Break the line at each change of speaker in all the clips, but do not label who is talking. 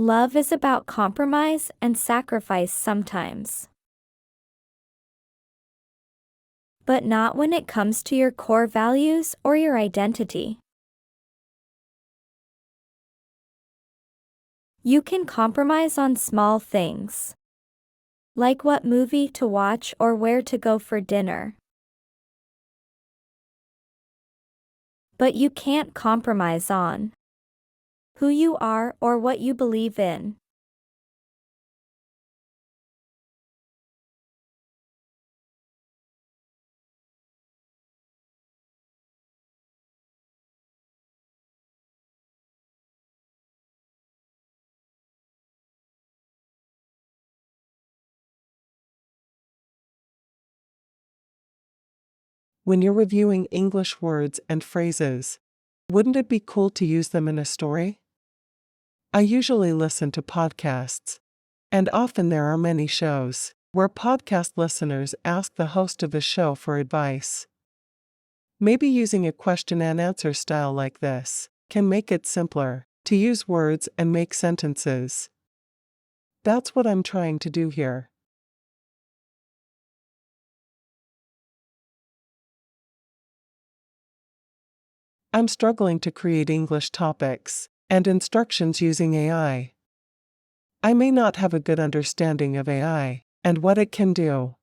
Love is about compromise and sacrifice sometimes. But not when it comes to your core values or your identity. You can compromise on small things, like what movie to watch or where to go for dinner. But you can't compromise on who you are or what you believe in.
When you're reviewing English words and phrases, wouldn't it be cool to use them in a story? I usually listen to podcasts, and often there are many shows where podcast listeners ask the host of a show for advice. Maybe using a question and answer style like this can make it simpler to use words and make sentences. That's what I'm trying to do here. I'm struggling to create English topics and instructions using AI. I may not have a good understanding of AI and what it can do.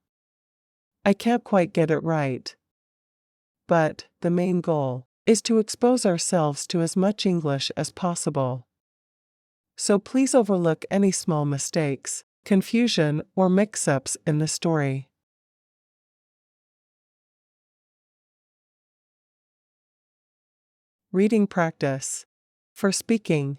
I can't quite get it right. But the main goal is to expose ourselves to as much English as possible. So please overlook any small mistakes, confusion, or mix-ups in the story. Reading practice. For speaking.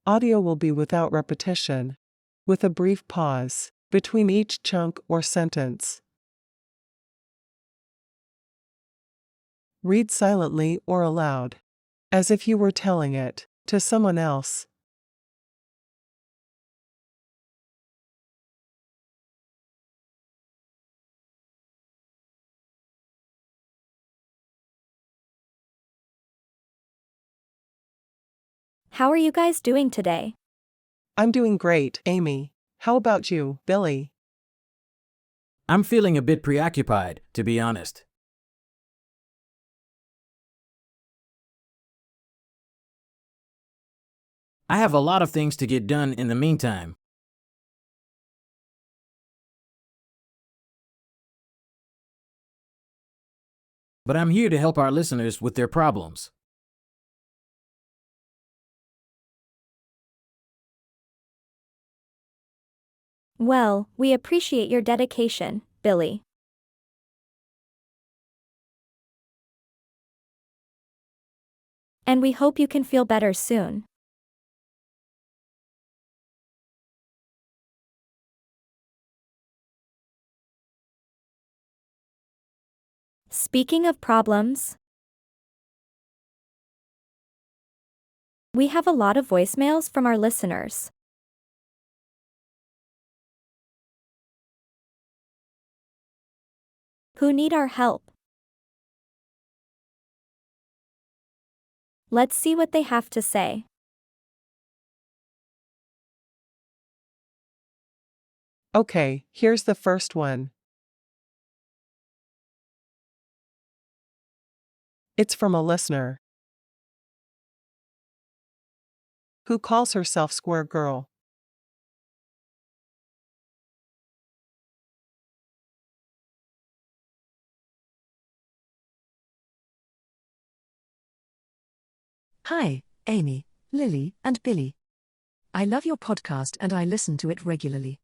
Audio will be without repetition, with a brief pause between each chunk or sentence. Read silently or aloud, as if you were telling it to someone else.
How are you guys doing today?
I'm doing great, Amy. How about you, Billy?
I'm feeling a bit preoccupied, to be honest. I have a lot of things to get done in the meantime. But I'm here to help our listeners with their problems.
Well, we appreciate your dedication, Billy. And we hope you can feel better soon. Speaking of problems, we have a lot of voicemails from our listeners. Who need our help. Let's see what they have to say.
Okay, here's the first one. It's from a listener who calls herself Square Girl.
Hi, Amy, Lily, and Billy. I love your podcast and I listen to it regularly.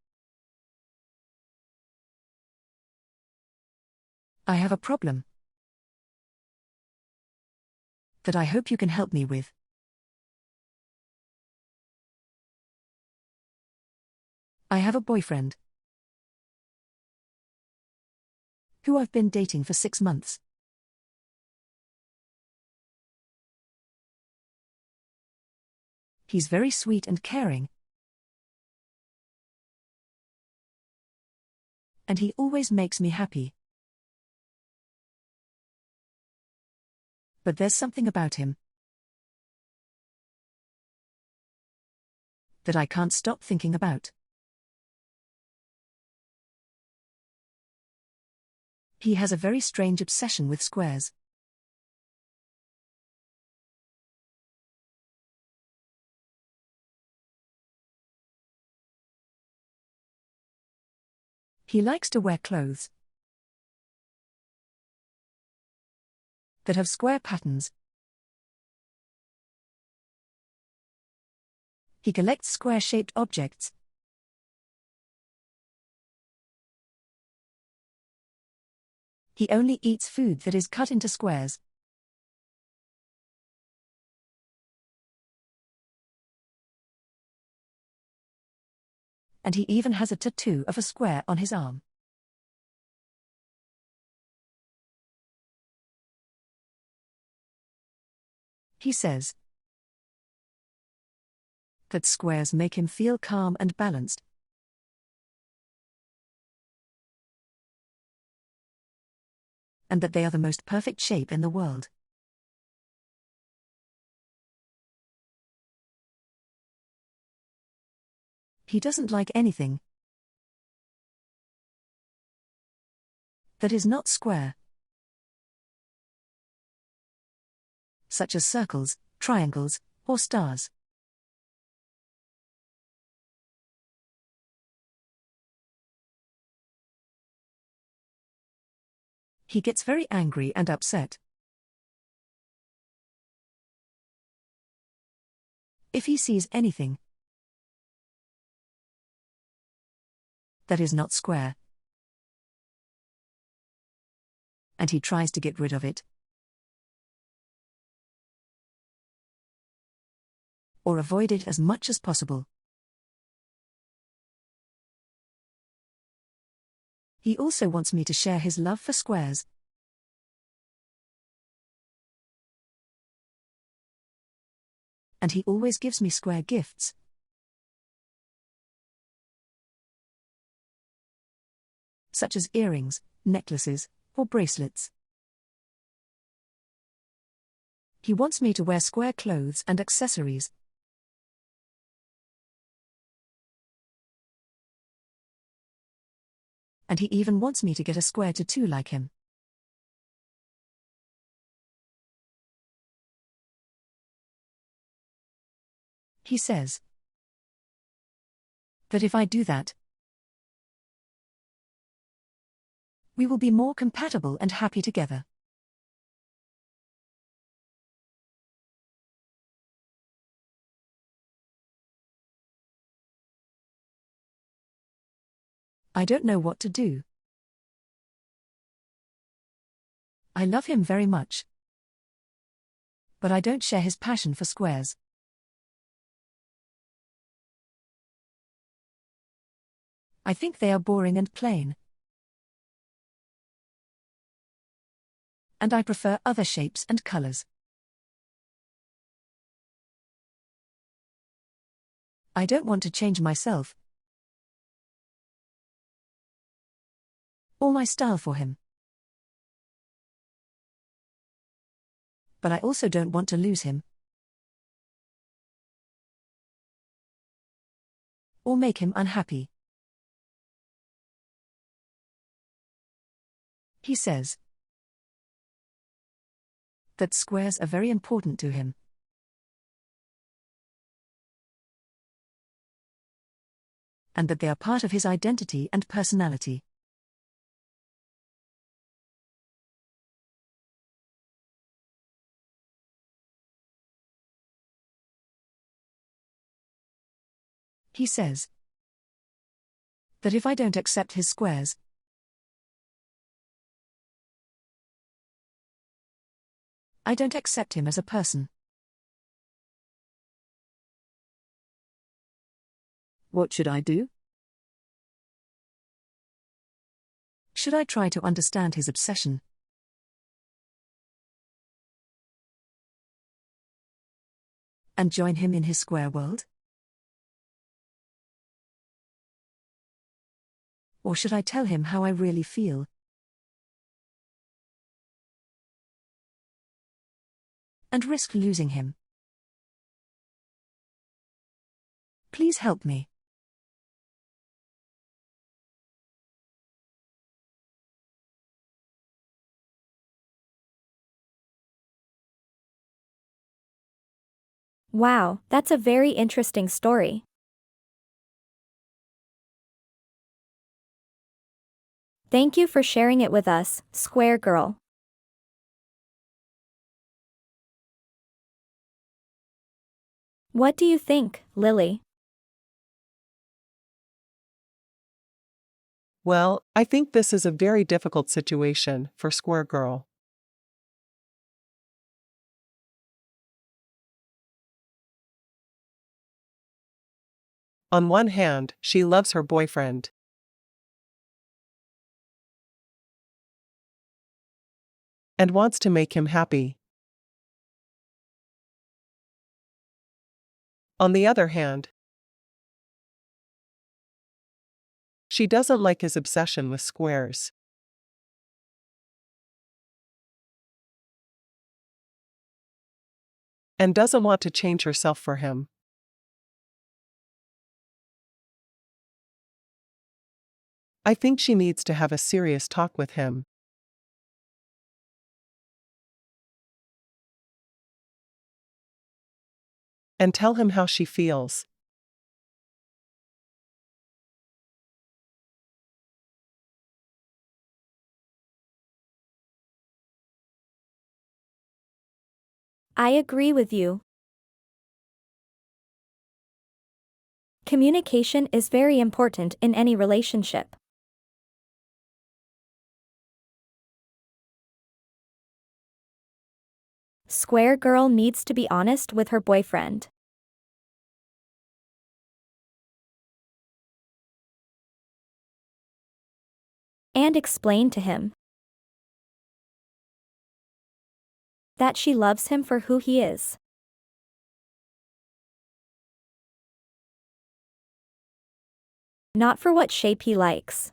I have a problem that I hope you can help me with. I have a boyfriend who I've been dating for 6 months. He's very sweet and caring. And he always makes me happy. But there's something about him that I can't stop thinking about. He has a very strange obsession with squares. He likes to wear clothes that have square patterns. He collects square-shaped objects. He only eats food that is cut into squares. And he even has a tattoo of a square on his arm. He says that squares make him feel calm and balanced. And that they are the most perfect shape in the world. He doesn't like anything that is not square, such as circles, triangles, or stars. He gets very angry and upset if he sees anything that is not square, and he tries to get rid of it or avoid it as much as possible. He also wants me to share his love for squares. And he always gives me square gifts. Such as earrings, necklaces, or bracelets. He wants me to wear square clothes and accessories. And he even wants me to get a square tattoo like him. He says that if I do that, we will be more compatible and happy together. I don't know what to do. I love him very much, but I don't share his passion for squares. I think they are boring and plain. And I prefer other shapes and colors. I don't want to change myself or my style for him. But I also don't want to lose him or make him unhappy. He says that squares are very important to him. And that they are part of his identity and personality. He says that if I don't accept his squares, I don't accept him as a person. What should I do? Should I try to understand his obsession? And join him in his square world? Or should I tell him how I really feel? and risk losing him. Please help me.
Wow, that's a very interesting story. Thank you for sharing it with us, Square Girl. What do you think, Lily?
Well, I think this is a very difficult situation for Square Girl. On one hand, she loves her boyfriend. And wants to make him happy. On the other hand, she doesn't like his obsession with squares. And doesn't want to change herself for him. I think she needs to have a serious talk with him. And tell him how she feels.
I agree with you. Communication is very important in any relationship. Square Girl needs to be honest with her boyfriend. And explain to him that she loves him for who he is. Not for what shape he likes.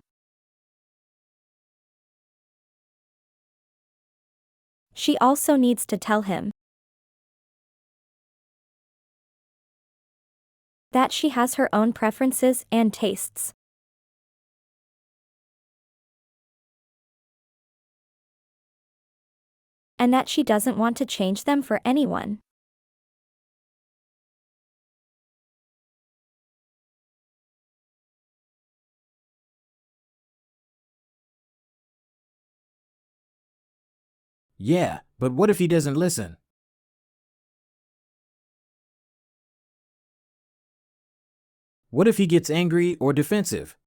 She also needs to tell him that she has her own preferences and tastes. And that she doesn't want to change them for anyone.
Yeah, but what if he doesn't listen? What if he gets angry or defensive?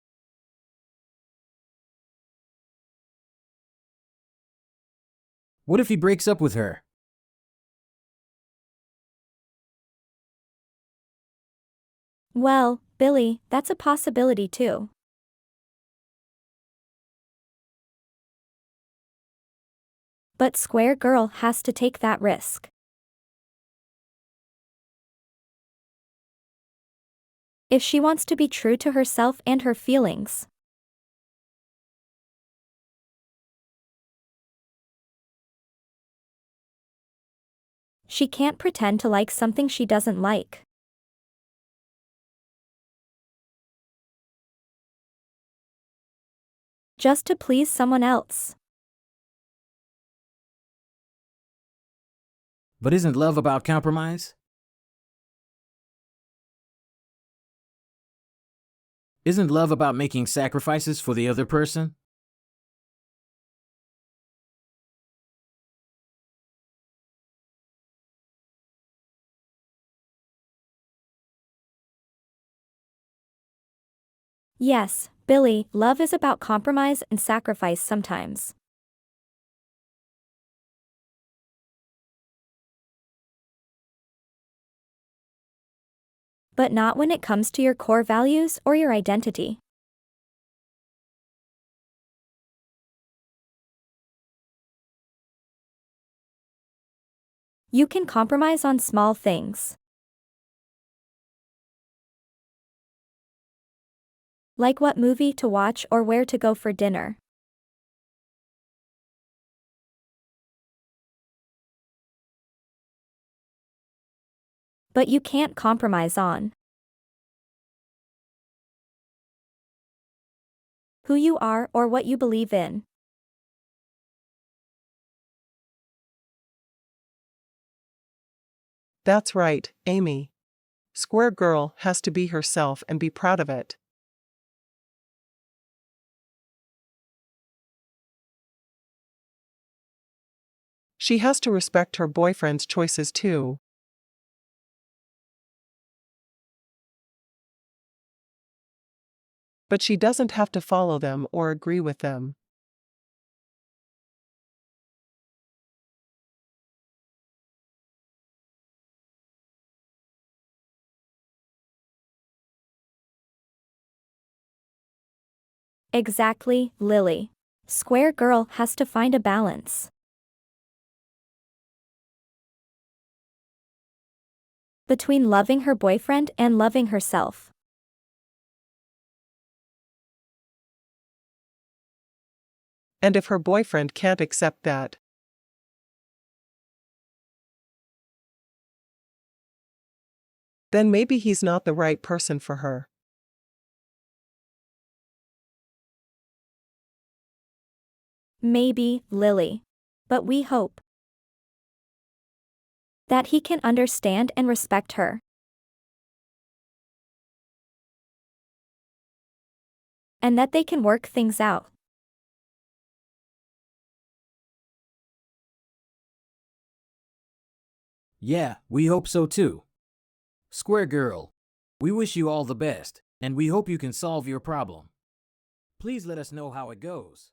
What if he breaks up with her?
Well, Billy, that's a possibility too. But Square Girl has to take that risk. If she wants to be true to herself and her feelings. She can't pretend to like something she doesn't like. Just to please someone else.
But isn't love about compromise? Isn't love about making sacrifices for the other person?
Yes, Billy, love is about compromise and sacrifice sometimes. But not when it comes to your core values or your identity. You can compromise on small things. Like what movie to watch or where to go for dinner. but you can't compromise on who you are or what you believe in.
That's right, Amy. Square girl has to be herself and be proud of it. She has to respect her boyfriend's choices too. But she doesn't have to follow them or agree with them.
Exactly, Lily. Square girl has to find a balance between loving her boyfriend and loving herself.
And if her boyfriend can't accept that, then maybe he's not the right person for her.
Maybe, Lily. But we hope that he can understand and respect her. And that they can work things out.
Yeah, we hope so too. Square girl, we wish you all the best, and we hope you can solve your problem. Please let us know how it goes.